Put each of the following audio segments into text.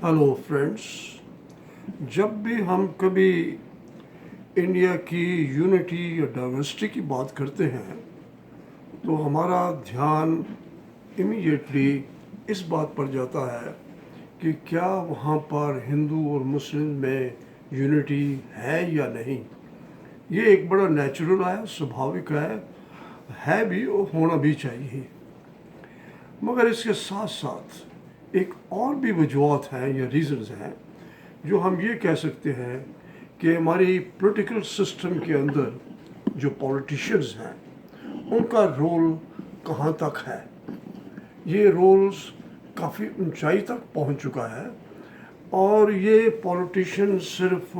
Hello friends. जब भी हम कभी इंडिया की यूनिटी या डाइवर्सिटी की बात करते हैं तो हमारा ध्यान इमीडिएटली इस बात पर जाता है कि क्या वहाँ पर हिंदू और मुस्लिम में यूनिटी है या नहीं। ये एक बड़ा नेचुरल है, स्वाभाविक है भी और होना भी चाहिए। मगर इसके साथ साथ एक और भी वजूहत हैं या रीज़न्स हैं जो हम ये कह सकते हैं कि हमारी पॉलिटिकल सिस्टम के अंदर जो पॉलिटिशियंस हैं उनका रोल कहाँ तक है। ये रोल्स काफ़ी ऊंचाई तक पहुंच चुका है और ये पॉलिटिशियन सिर्फ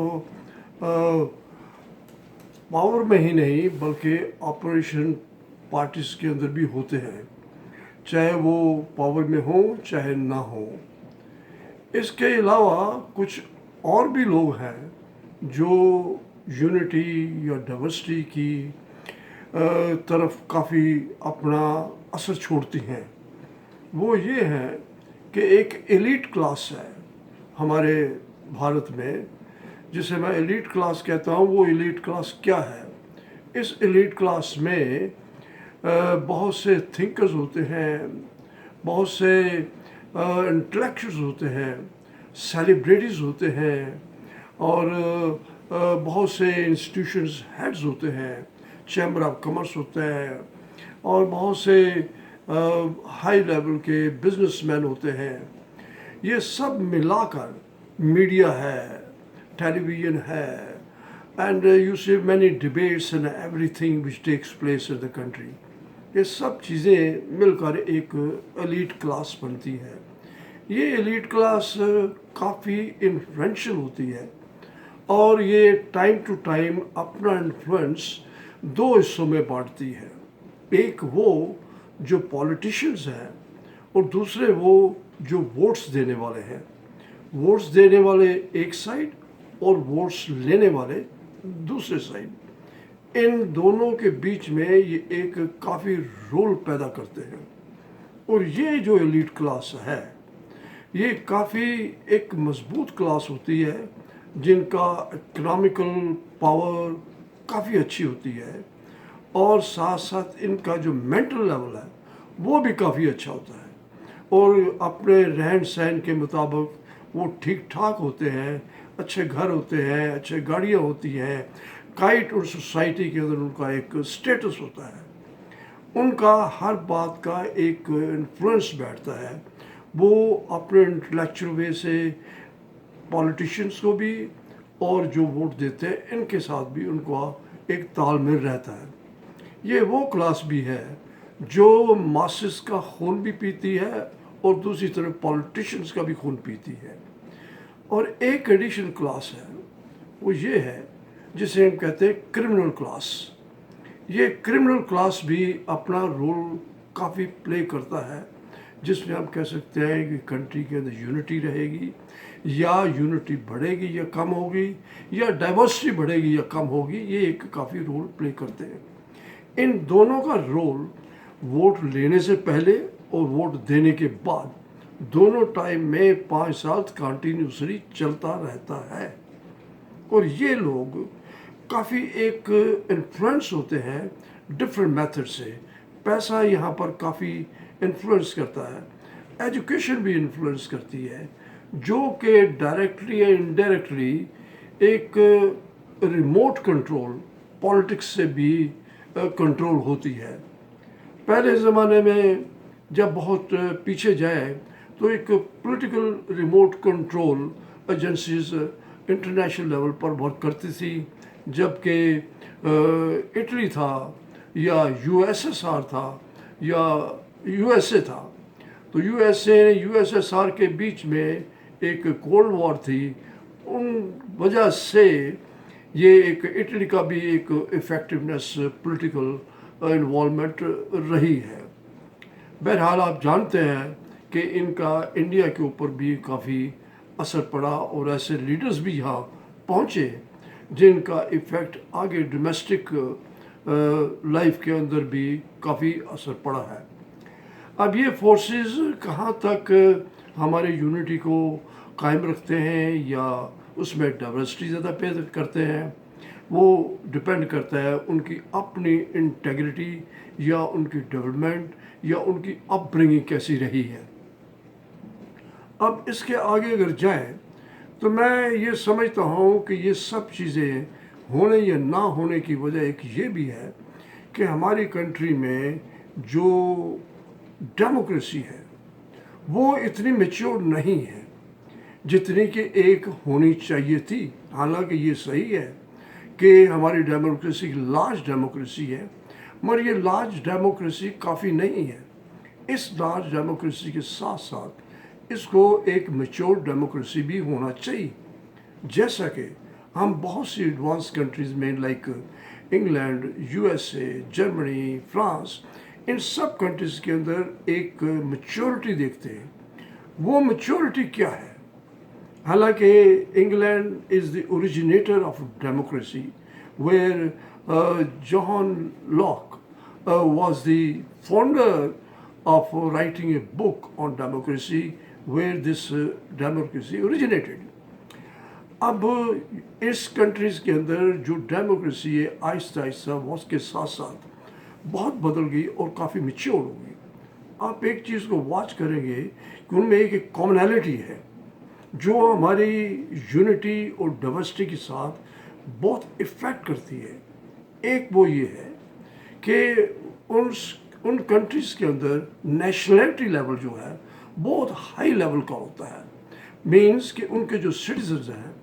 पावर में ही नहीं बल्कि ऑपरेशन पार्टीज के अंदर भी होते हैं, चाहे वो पावर में हो चाहे ना हो। इसके अलावा कुछ और भी लोग हैं जो यूनिटी या डाइवर्सिटी की तरफ काफ़ी अपना असर छोड़ती हैं। वो ये है कि एक एलीट क्लास है हमारे भारत में, जिसे मैं एलीट क्लास कहता हूँ। वो एलीट क्लास क्या है? इस एलीट क्लास में बहुत से थिंकर्स होते हैं, बहुत से इंटेलेक्चुअल्स होते हैं, सेलिब्रिटीज़ होते हैं और बहुत से इंस्टीट्यूशंस हेड्स होते हैं, चैम्बर ऑफ कॉमर्स होता है और बहुत से हाई लेवल के बिजनेसमैन होते हैं। ये सब मिलाकर मीडिया है, टेलीविज़न है, and you see many debates and everything which takes place in the country. ये सब चीज़ें मिलकर एक एलीट क्लास बनती है। ये एलीट क्लास काफ़ी इन्फ्लुएंशियल होती है और ये टाइम टू टाइम अपना इन्फ्लुएंस दो हिस्सों में बांटती है। एक वो जो पॉलिटिशियंस हैं और दूसरे वो जो वोट्स देने वाले हैं। वोट्स देने वाले एक साइड और वोट्स लेने वाले दूसरे साइड। इन दोनों के बीच में ये एक काफ़ी रोल पैदा करते हैं और ये जो एलीट क्लास है ये काफ़ी एक मजबूत क्लास होती है जिनका इकोनॉमिकल पावर काफ़ी अच्छी होती है और साथ साथ इनका जो मेंटल लेवल है वो भी काफ़ी अच्छा होता है और अपने रहन सहन के मुताबिक वो ठीक ठाक होते हैं, अच्छे घर होते हैं, अच्छे गाड़ियाँ होती हैं, काइट और सोसाइटी के अंदर उनका एक स्टेटस होता है। उनका हर बात का एक इन्फ्लुएंस बैठता है। वो अपने इंटेलेक्चुअल वे से पॉलिटिशियंस को भी और जो वोट देते हैं इनके साथ भी उनका एक तालमेल रहता है। ये वो क्लास भी है जो मासेस का खून भी पीती है और दूसरी तरफ पॉलिटिशियंस का भी खून पीती है। और एक एडिशनल क्लास है, वो ये है जिसे हम कहते हैं क्रिमिनल क्लास। ये क्रिमिनल क्लास भी अपना रोल काफ़ी प्ले करता है, जिसमें हम कह सकते हैं कि कंट्री के अंदर यूनिटी रहेगी या यूनिटी बढ़ेगी या कम होगी या डाइवर्सिटी बढ़ेगी या कम होगी। ये एक काफ़ी रोल प्ले करते हैं। इन दोनों का रोल वोट लेने से पहले और वोट देने के बाद दोनों टाइम में 5 साल कंटिन्यूसली चलता रहता है। और ये लोग काफ़ी एक इन्फ्लुएंस होते हैं डिफरेंट मेथड से। पैसा यहाँ पर काफ़ी इन्फ्लुएंस करता है, एजुकेशन भी इन्फ्लुएंस करती है, जो कि डायरेक्टली या इनडायरेक्टली एक रिमोट कंट्रोल पॉलिटिक्स से भी कंट्रोल होती है। पहले ज़माने में जब बहुत पीछे जाए तो एक political remote control agencies international level पर वर्क करती थी, जबकि इटली था या यूएसएसआर था या यूएसए था। तो यूएसए यूएसएसआर के बीच में एक कोल्ड वॉर थी। उन वजह से ये एक इटली का भी एक इफ़ेक्टिवनेस पॉलिटिकल इन्वॉल्वमेंट रही है। बहरहाल आप जानते हैं कि इनका इंडिया के ऊपर भी काफ़ी असर पड़ा और ऐसे लीडर्स भी यहाँ पहुँचे जिनका इफ़ेक्ट आगे डोमेस्टिक लाइफ के अंदर भी काफ़ी असर पड़ा है। अब ये फोर्सेस कहाँ तक हमारे यूनिटी को कायम रखते हैं या उसमें डाइवर्सिटी ज़्यादा पैदा करते हैं, वो डिपेंड करता है उनकी अपनी इंटेग्रिटी या उनकी डेवलपमेंट या उनकी अपब्रिंगिंग कैसी रही है। अब इसके आगे अगर जाएं तो मैं ये समझता हूँ कि ये सब चीज़ें होने या ना होने की वजह एक ये भी है कि हमारी कंट्री में जो डेमोक्रेसी है वो इतनी मैच्योर नहीं है जितनी कि एक होनी चाहिए थी। हालांकि ये सही है कि हमारी डेमोक्रेसी लार्ज डेमोक्रेसी है, मगर ये लार्ज डेमोक्रेसी काफ़ी नहीं है। इस लार्ज डेमोक्रेसी के साथ साथ इसको एक मैच्योर डेमोक्रेसी भी होना चाहिए। जैसा कि हम बहुत सी एडवांस कंट्रीज़ में like England, USA, Germany, France, इन सब कंट्रीज़ के अंदर एक मैच्योरिटी देखते हैं। वो मैच्योरिटी क्या है? हालांकि England is the originator of democracy where John Locke was the founder of writing a book on democracy where this democracy originated. अब इस कंट्रीज़ के अंदर जो डेमोक्रेसी है आहिस्ता आहिस्ता वक्त के साथ साथ बहुत बदल गई और काफ़ी मैच्योर हो गई। आप एक चीज़ को वॉच करेंगे कि उनमें एक कॉमनैलिटी है जो हमारी यूनिटी और डाइवर्सिटी के साथ बहुत इफ़ेक्ट करती है। एक वो ये है कि उन कंट्रीज़ के अंदर नेशनलिटी लेवल जो है बहुत हाई लेवल का होता है। मीन्स कि उनके जो सिटीजन्स हैं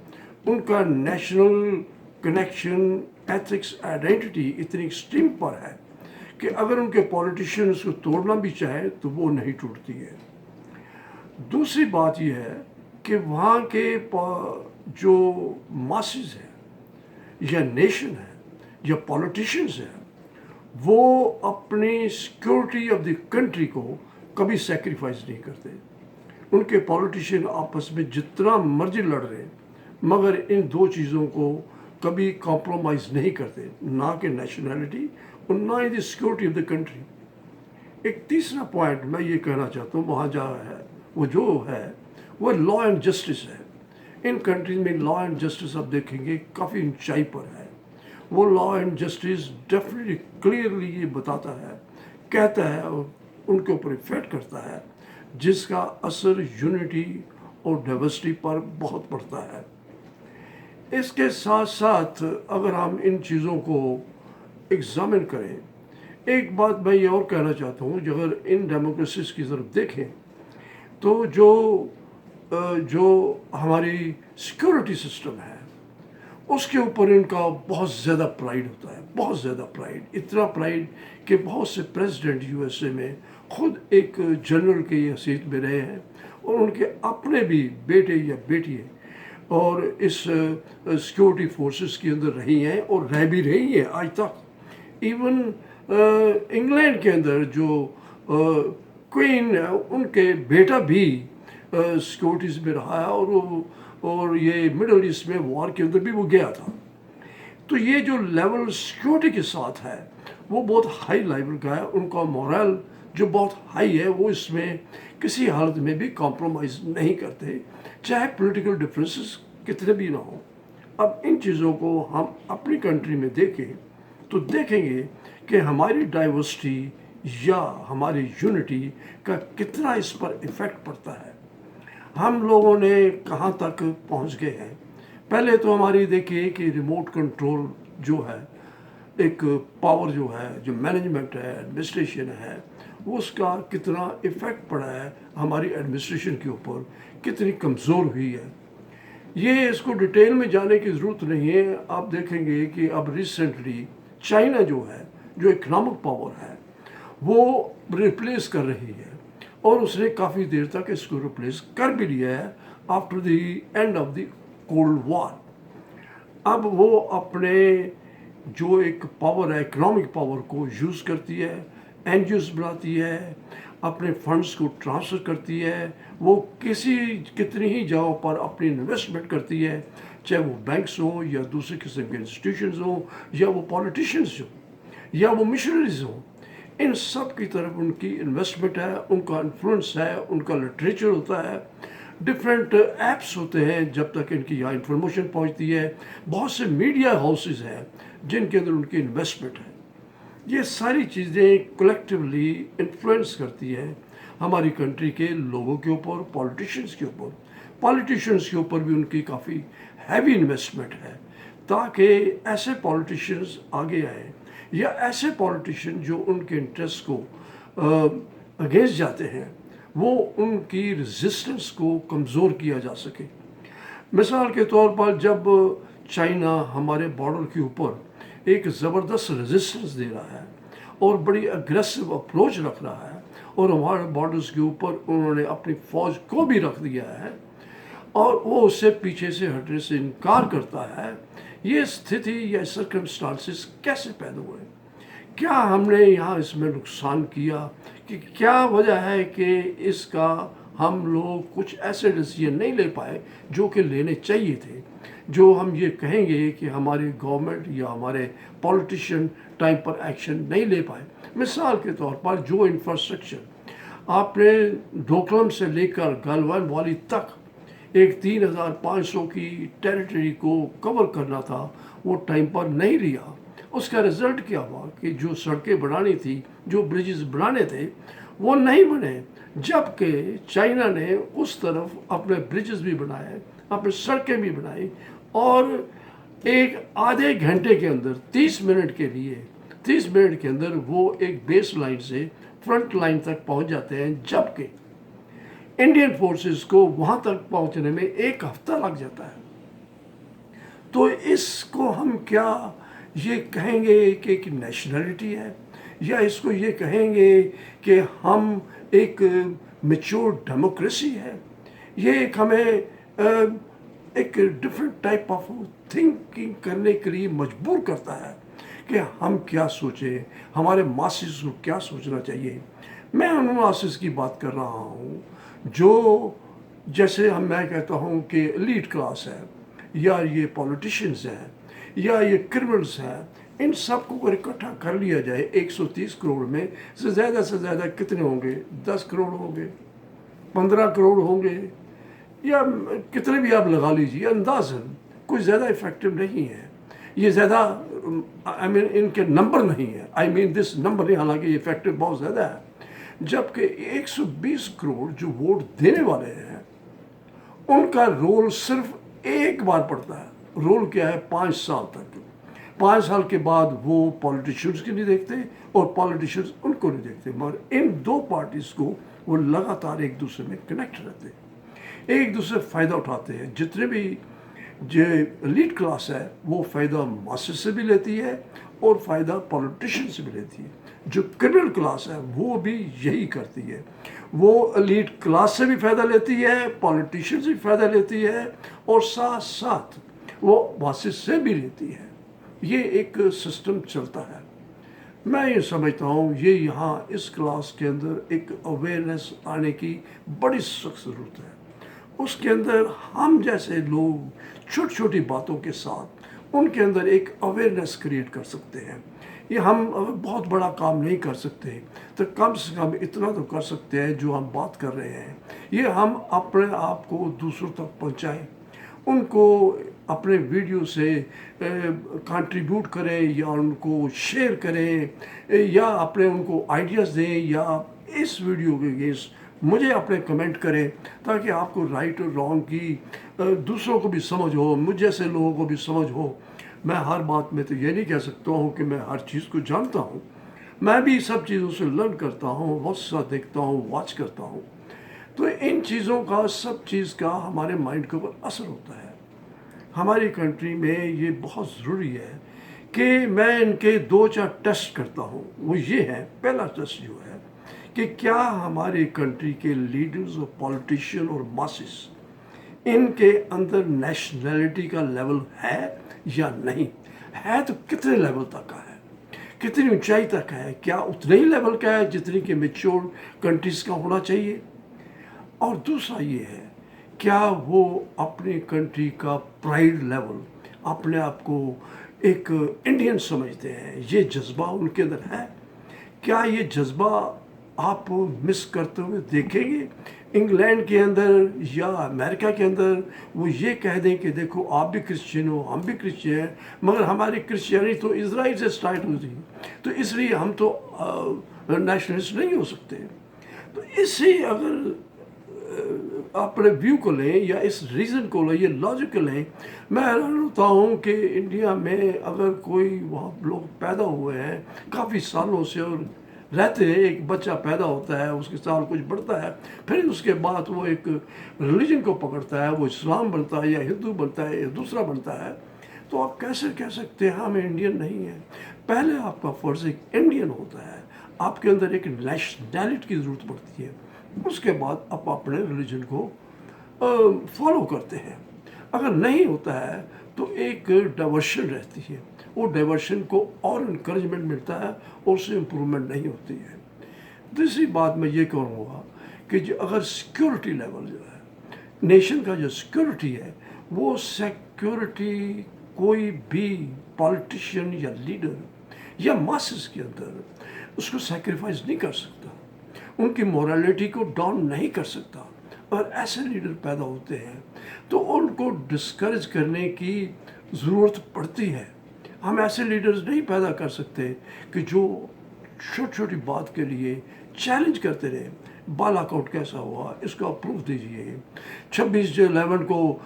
उनका नेशनल कनेक्शन, एथिक्स, आइडेंटिटी इतनी एक्सट्रीम पर है कि अगर उनके पॉलिटिशियंस को तोड़ना भी चाहे तो वो नहीं टूटती है। दूसरी बात यह है कि वहाँ के जो मासेस हैं या नेशन है या पॉलिटिशियंस हैं वो अपनी सिक्योरिटी ऑफ द कंट्री को कभी सेक्रीफाइस नहीं करते। उनके पॉलिटिशियन आपस में जितना मर्जी लड़ रहे हैं मगर इन दो चीज़ों को कभी कॉम्प्रोमाइज़ नहीं करते, ना कि नेशनैलिटी और ना ही the security of the country. एक तीसरा पॉइंट मैं ये कहना चाहता हूँ, वहाँ जा है वो जो है वो लॉ एंड जस्टिस है। इन कंट्रीज में लॉ एंड जस्टिस आप देखेंगे काफ़ी ऊंचाई पर है। वो law and justice definitely clearly ये बताता है, कहता है और उनके ऊपर इफेक्ट करता है, जिसका असर यूनिटी और डाइवर्सिटी पर बहुत पड़ता है। इसके साथ साथ अगर हम इन चीज़ों को एग्जामिन करें, एक बात मैं ये और कहना चाहता हूँ, अगर इन डेमोक्रेसीज की तरफ देखें तो जो हमारी सिक्योरिटी सिस्टम है उसके ऊपर इनका बहुत ज़्यादा प्राइड होता है, बहुत ज़्यादा प्राइड। इतना प्राइड कि बहुत से प्रेसिडेंट यूएसए में खुद एक जनरल के हैसियत में रहे हैं और उनके अपने भी बेटे या बेटियाँ और इस सिक्योरिटी फोर्सेस के अंदर रही हैं और रह भी रही हैं आज तक। इवन इंग्लैंड के अंदर जो क्वीन उनके बेटा भी सिक्योरिटीज़ में रहा है और ये मिडल ईस्ट में वॉर के अंदर भी वो गया था। तो ये जो लेवल सिक्योरिटी के साथ है वो बहुत हाई लेवल का है। उनका मोरल जो बहुत हाई है वो इसमें किसी हालत में भी कॉम्प्रोमाइज़ नहीं करते, चाहे पॉलिटिकल डिफरेंसेस कितने भी ना हो। अब इन चीज़ों को हम अपनी कंट्री में देखें तो देखेंगे कि हमारी डाइवर्सिटी या हमारी यूनिटी का कितना इस पर इफ़ेक्ट पड़ता है। हम लोगों ने कहाँ तक पहुँच गए हैं। पहले तो हमारी देखिए कि रिमोट कंट्रोल जो है, एक पावर जो है, जो मैनेजमेंट है, एडमिनिस्ट्रेशन है, उसका कितना इफ़ेक्ट पड़ा है हमारी एडमिनिस्ट्रेशन के ऊपर, कितनी कमज़ोर हुई है। ये इसको डिटेल में जाने की ज़रूरत नहीं है। आप देखेंगे कि अब रिसेंटली चाइना जो है, जो इकनॉमिक पावर है, वो रिप्लेस कर रही है और उसने काफ़ी देर तक इसको रिप्लेस कर भी लिया है after the end of the cold war. अब वो अपने जो एक पावर है, इकोनॉमिक पावर को यूज़ करती है, एनजीओस बनाती है, अपने फंड्स को ट्रांसफ़र करती है, वो कितनी ही जगहों पर अपनी इन्वेस्टमेंट करती है, चाहे वो बैंक्स हों या दूसरे किस्म के इंस्टीट्यूशंस हों या वो पॉलिटिशियंस हों या वो मिशनरीज हों। इन सब की तरफ उनकी इन्वेस्टमेंट है, उनका इन्फ्लुएंस है, उनका लिटरेचर होता है, डिफरेंट ऐप्स होते हैं जब तक इनकी यहाँ इंफॉर्मेशन पहुँचती है, बहुत से मीडिया हाउसेस हैं जिनके अंदर उनकी इन्वेस्टमेंट है। ये सारी चीज़ें कलेक्टिवली इन्फ्लुएंस करती हैं हमारी कंट्री के लोगों के ऊपर, पॉलिटिशियंस के ऊपर। पॉलिटिशियंस के ऊपर भी उनकी काफ़ी हैवी इन्वेस्टमेंट है, ताकि ऐसे पॉलिटिशियंस आगे आए या ऐसे पॉलिटिशियन जो उनके इंटरेस्ट को अगेंस्ट जाते हैं, वो उनकी रेजिस्टेंस को कमज़ोर किया जा सके। मिसाल के तौर पर जब चाइना हमारे बॉर्डर के ऊपर एक ज़बरदस्त रेजिस्टेंस दे रहा है और बड़ी अग्रेसिव अप्रोच रख रहा है, और हमारे बॉर्डर्स के ऊपर उन्होंने अपनी फ़ौज को भी रख दिया है और वो उससे पीछे से हटने से इनकार करता है, ये स्थिति या सर्कमस्टांसेस कैसे पैदा हुए? क्या हमने यहाँ इसमें नुकसान किया कि क्या वजह है कि इसका हम लोग कुछ ऐसे डिसीजन नहीं ले पाए जो कि लेने चाहिए थे, जो हम ये कहेंगे कि हमारी गवर्नमेंट या हमारे पॉलिटिशियन टाइम पर एक्शन नहीं ले पाए। मिसाल के तौर पर जो इंफ्रास्ट्रक्चर आपने डोकलम से लेकर गलवान वैली तक एक 3500 की टेरिटरी को कवर करना था, वो टाइम पर नहीं लिया। उसका रिजल्ट क्या हुआ कि जो सड़कें बनानी थी, जो ब्रिजेस बनाने थे, वो नहीं बने, जबकि चाइना ने उस तरफ अपने ब्रिजेस भी बनाए, अपने सड़कें भी बनाई, और एक आधे घंटे के अंदर 30 मिनट के अंदर वो एक बेस लाइन से फ्रंट लाइन तक पहुंच जाते हैं, जबकि इंडियन फोर्सेस को वहां तक पहुंचने में एक हफ्ता लग जाता है। तो इसको हम क्या ये कहेंगे कि एक नेशनलिटी है, या इसको ये कहेंगे कि हम एक मैच्योर डेमोक्रेसी है? ये एक हमें एक डिफरेंट टाइप ऑफ थिंकिंग करने के लिए मजबूर करता है कि हम क्या सोचें, हमारे मासेस को क्या सोचना चाहिए। मैं उन मासेस की बात कर रहा हूँ जो, जैसे मैं कहता हूँ कि एलीट क्लास है, या ये पॉलिटिशियंस हैं, या ये क्रिमिनल्स हैं, इन सबको अगर इकट्ठा कर लिया जाए 130 करोड़ में से ज़्यादा कितने होंगे? 10 करोड़ होंगे, 15 करोड़ होंगे, या कितने भी आप लगा लीजिए, अंदाज़न कोई ज़्यादा इफेक्टिव नहीं है। ये ज़्यादा आई मीन इनके नंबर नहीं है, आई मीन दिस नंबर नहीं, हालांकि इफेक्टिव बहुत ज़्यादा है। जबकि 120 करोड़ जो वोट देने वाले हैं, उनका रोल सिर्फ एक बार पड़ता है। रोल क्या है? 5 साल तक। 5 साल के बाद वो पॉलिटिशियंस की नहीं देखते और पॉलिटिशियंस उनको नहीं देखते, मगर इन दो पार्टीज़ को वो लगातार एक दूसरे में कनेक्ट रहते हैं, एक दूसरे फ़ायदा उठाते हैं। जितने भी जो एलीट क्लास है वो फ़ायदा मासेस से भी लेती है और फ़ायदा पॉलिटिशियन से भी लेती है। जो क्रिमिनल क्लास है वो भी यही करती है, वो एलीट क्लास से भी फ़ायदा लेती है, पॉलिटिशियन से भी फ़ायदा लेती है, और साथ साथ वो मासेस से भी लेती है। ये एक सिस्टम चलता है। मैं ये समझता हूँ ये यहाँ इस क्लास के अंदर एक अवेयरनेस आने की बड़ी सख्त ज़रूरत है। उसके अंदर हम जैसे लोग छोटी छोटी बातों के साथ उनके अंदर एक अवेयरनेस क्रिएट कर सकते हैं। ये हम बहुत बड़ा काम नहीं कर सकते, तो कम से कम इतना तो कर सकते हैं जो हम बात कर रहे हैं, ये हम अपने आप को दूसरों तक पहुँचाएँ, उनको अपने वीडियो से कंट्रीब्यूट करें, या उनको शेयर करें, या अपने उनको आइडियाज़ दें, या इस वीडियो के अगेंस्ट मुझे अपने कमेंट करें, ताकि आपको राइट और रॉन्ग की दूसरों को भी समझ हो, मुझ जैसे लोगों को भी समझ हो। मैं हर बात में तो ये नहीं कह सकता हूँ कि मैं हर चीज़ को जानता हूँ, मैं भी सब चीज़ों से लर्न करता हूँ, बहुत सा देखता हूँ, वॉच करता हूँ। तो इन चीज़ों का, सब चीज़ का हमारे माइंड के ऊपर असर होता है। हमारी कंट्री में ये बहुत ज़रूरी है कि मैं इनके 2-4 टेस्ट करता हूँ। वो ये है, पहला टेस्ट जो है कि क्या हमारी कंट्री के लीडर्स और पॉलिटिशियन और मासेस, इनके अंदर नेशनलिटी का लेवल है या नहीं है, तो कितने लेवल तक का है, कितनी ऊंचाई तक है, क्या उतने ही लेवल का है जितनी कि मैच्योर कंट्रीज़ का होना चाहिए। और दूसरा ये है, क्या वो अपनी कंट्री का प्राइड लेवल, अपने आप को एक इंडियन समझते हैं, ये जज्बा उनके अंदर है? क्या ये जज्बा आप मिस करते हुए देखेंगे इंग्लैंड के अंदर या अमेरिका के अंदर वो ये कह दें कि देखो आप भी क्रिश्चियन हो, हम भी क्रिश्चियन हैं, मगर हमारी क्रिश्चियनी तो इजराइल से स्टार्ट हुई थी, तो इसलिए हम तो नेशनलिस्ट नहीं हो सकते। तो इससे अगर अपने व्यू को लें या इस रीज़न को लें, ये लॉजिक को लें, मैं हैरान होता हूँ कि इंडिया में अगर कोई वहाँ लोग पैदा हुए हैं काफ़ी सालों से और रहते हैं, एक बच्चा पैदा होता है, उसके साथ कुछ बढ़ता है, फिर उसके बाद वो एक रिलीजन को पकड़ता है, वो इस्लाम बनता है या हिंदू बनता है या दूसरा बनता है, तो आप कैसे कह सकते हैं हम इंडियन नहीं हैं? पहले आपका फ़र्ज़ एक इंडियन होता है, आपके अंदर एक नेशनैलिटी की ज़रूरत पड़ती है, उसके बाद आप अपने रिलीजन को फॉलो करते हैं। अगर नहीं होता है तो एक डाइवर्शन रहती है, वो डाइवर्शन को और इनकरेजमेंट मिलता है और उससे इम्प्रूवमेंट नहीं होती है। दूसरी बात मैं ये कहूँगा कि जो अगर सिक्योरिटी लेवल जो है, नेशन का जो सिक्योरिटी है, वो सिक्योरिटी कोई भी पॉलिटिशियन या लीडर या मासेस के अंदर उसको सेक्रीफाइस नहीं कर सकता, उनकी मोरालिटी को डाउन नहीं कर सकता। और ऐसे लीडर पैदा होते हैं तो उनको डिस्करेज करने की ज़रूरत पड़ती है। हम ऐसे लीडर्स नहीं पैदा कर सकते कि जो छोटी छोटी बात के लिए चैलेंज करते रहे, बालाकोट कैसा हुआ इसका प्रूफ दीजिए, 26/11 को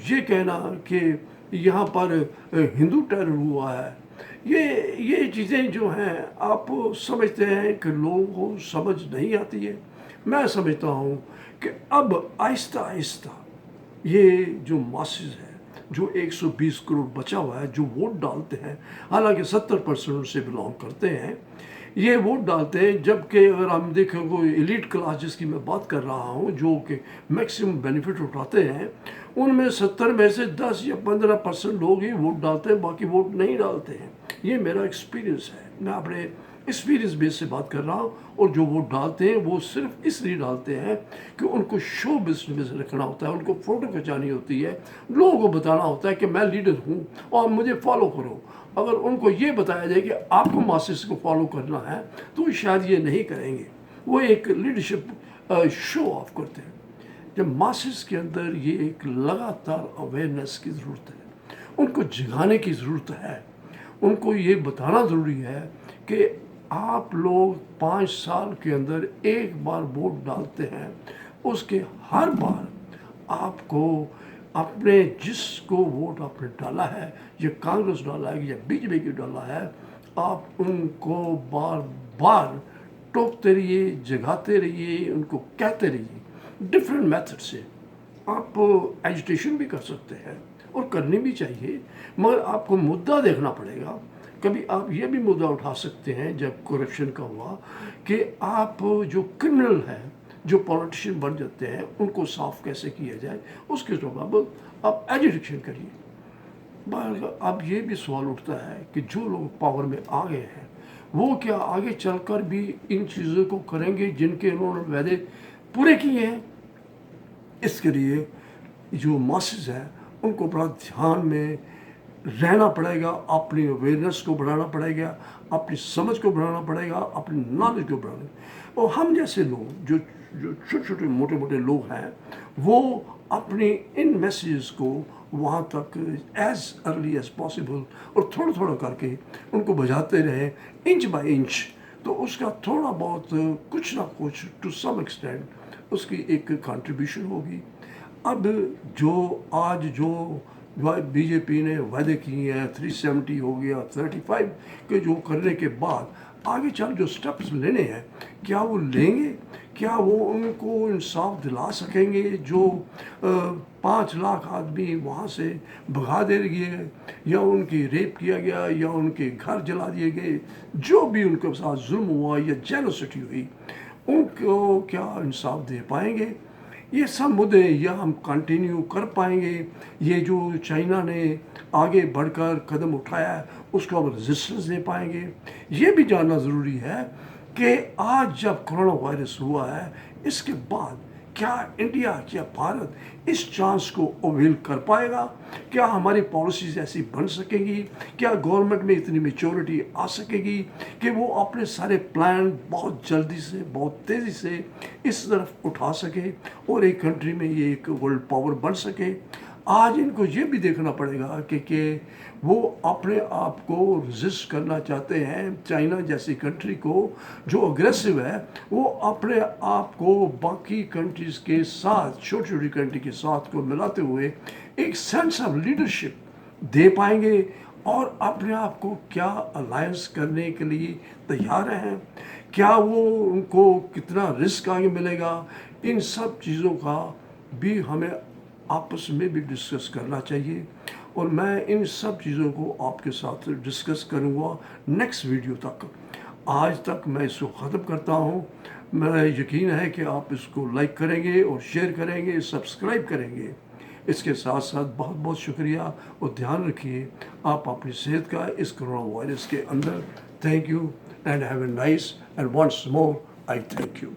ये कहना कि यहाँ पर हिंदू टेरर हुआ है, ये चीज़ें जो हैं आप समझते हैं कि लोगों को समझ नहीं आती है। मैं समझता हूँ कि अब आहिस्ता आहिस्ता ये जो मासेस है, जो 120 करोड़ बचा हुआ है, जो वोट डालते हैं, हालांकि 70% उनसे बिलोंग करते हैं, ये वोट डालते हैं, जबकि अगर हम देखें कोई एलिट क्लास जिसकी मैं बात कर रहा हूँ, जो कि मैक्सिमम बेनिफिट उठाते हैं, उनमें 70 में से 10 या 15% लोग ही वोट डालते हैं, बाकी वोट नहीं डालते हैं। ये मेरा एक्सपीरियंस है, मैं अपने एक्सपीरियंस बेस से बात कर रहा हूँ। और जो वोट डालते हैं वो सिर्फ इसलिए डालते हैं कि उनको शो बिजनेस रखना होता है, उनको फ़ोटो खिंचानी होती है, लोगों को बताना होता है कि मैं लीडर हूँ और मुझे फॉलो करो। अगर उनको ये बताया जाए कि आपको मासेस को फॉलो करना है तो शायद ये नहीं करेंगे, वो एक लीडरशिप शो ऑफ करते हैं। जब मासेस के अंदर ये एक लगातार अवेयरनेस की ज़रूरत है, उनको जगाने की ज़रूरत है, उनको ये बताना ज़रूरी है कि आप लोग 5 साल के अंदर एक बार वोट डालते हैं, उसके हर बार आपको अपने जिसको वोट आपने डाला है, या कांग्रेस डाला है या बीजेपी डाला है, आप उनको बार बार टोकते रहिए, जगाते रहिए, उनको कहते रहिए। डिफरेंट मेथड से आप एजुटेशन भी कर सकते हैं और करनी भी चाहिए, मगर आपको मुद्दा देखना पड़ेगा। कभी आप ये भी मुद्दा उठा सकते हैं जब करप्शन का हुआ कि आप जो क्रिमिनल हैं, जो पॉलिटिशियन बन जाते हैं, उनको साफ कैसे किया जाए, उसके जवाब आप एजुकेशन करिए। अब ये भी सवाल उठता है कि जो लोग पावर में आ गए हैं वो क्या आगे चलकर भी इन चीज़ों को करेंगे जिनके उन्होंने वादे पूरे किए हैं। इसके लिए जो मासेस हैं उनको बड़ा ध्यान में रहना पड़ेगा, अपनी अवेयरनेस को बढ़ाना पड़ेगा, अपनी समझ को बढ़ाना पड़ेगा, अपनी नॉलेज को बढ़ाना। और हम जैसे लोग जो जो छोटे छोटे मोटे मोटे लोग हैं, वो अपनी इन मैसेजेस को वहाँ तक एज अर्ली एज पॉसिबल और थोड़ा थोड़ा करके उनको बजाते रहे, इंच बाय इंच, तो उसका थोड़ा बहुत कुछ ना कुछ टू सम एक्सटेंट उसकी एक कंट्रीब्यूशन होगी। अब जो आज जो बीजेपी ने वादे किए हैं, 370 हो गया, 35 के जो करने के बाद आगे चल जो स्टेप्स लेने हैं, क्या वो लेंगे? क्या वो उनको इंसाफ दिला सकेंगे? जो 5 लाख आदमी वहाँ से भगा दे गए, या उनकी रेप किया गया, या उनके घर जला दिए गए, जो भी उनके साथ जुल्म हुआ या जेनोसिटी हुई, उनको क्या इंसाफ दे पाएंगे? ये सब मुद्दे या हम कंटिन्यू कर पाएंगे? ये जो चाइना ने आगे बढ़कर कदम उठाया है उसको अब रेजिस्टेंस दे पाएंगे? ये भी जानना ज़रूरी है कि आज जब कोरोना वायरस हुआ है, इसके बाद क्या इंडिया, क्या भारत इस चांस को अवेल कर पाएगा? क्या हमारी पॉलिसीज ऐसी बन सकेंगी? क्या गवर्नमेंट में इतनी मेच्योरिटी आ सकेगी कि वो अपने सारे प्लान बहुत जल्दी से, बहुत तेज़ी से इस तरफ उठा सके और एक कंट्री में ये एक वर्ल्ड पावर बन सके? आज इनको ये भी देखना पड़ेगा कि वो अपने आप को रेजिस्ट करना चाहते हैं चाइना जैसी कंट्री को जो अग्रेसिव है। वो अपने आप को बाकी कंट्रीज़ के साथ, छोटी छोटी कंट्री के साथ को मिलाते हुए एक सेंस ऑफ लीडरशिप दे पाएंगे और अपने आप को क्या अलायंस करने के लिए तैयार हैं, क्या वो उनको कितना रिस्क आगे मिलेगा, इन सब चीज़ों का भी हमें आपस में भी डिस्कस करना चाहिए। और मैं इन सब चीज़ों को आपके साथ डिस्कस करूँगा नेक्स्ट वीडियो तक। आज तक मैं इसको ख़त्म करता हूँ। मेरा यकीन है कि आप इसको लाइक करेंगे और शेयर करेंगे, सब्सक्राइब करेंगे। इसके साथ साथ बहुत बहुत शुक्रिया और ध्यान रखिए आप अपनी सेहत का इस कोरोना वायरस के अंदर। Thank you and have a nice and once more I thank you.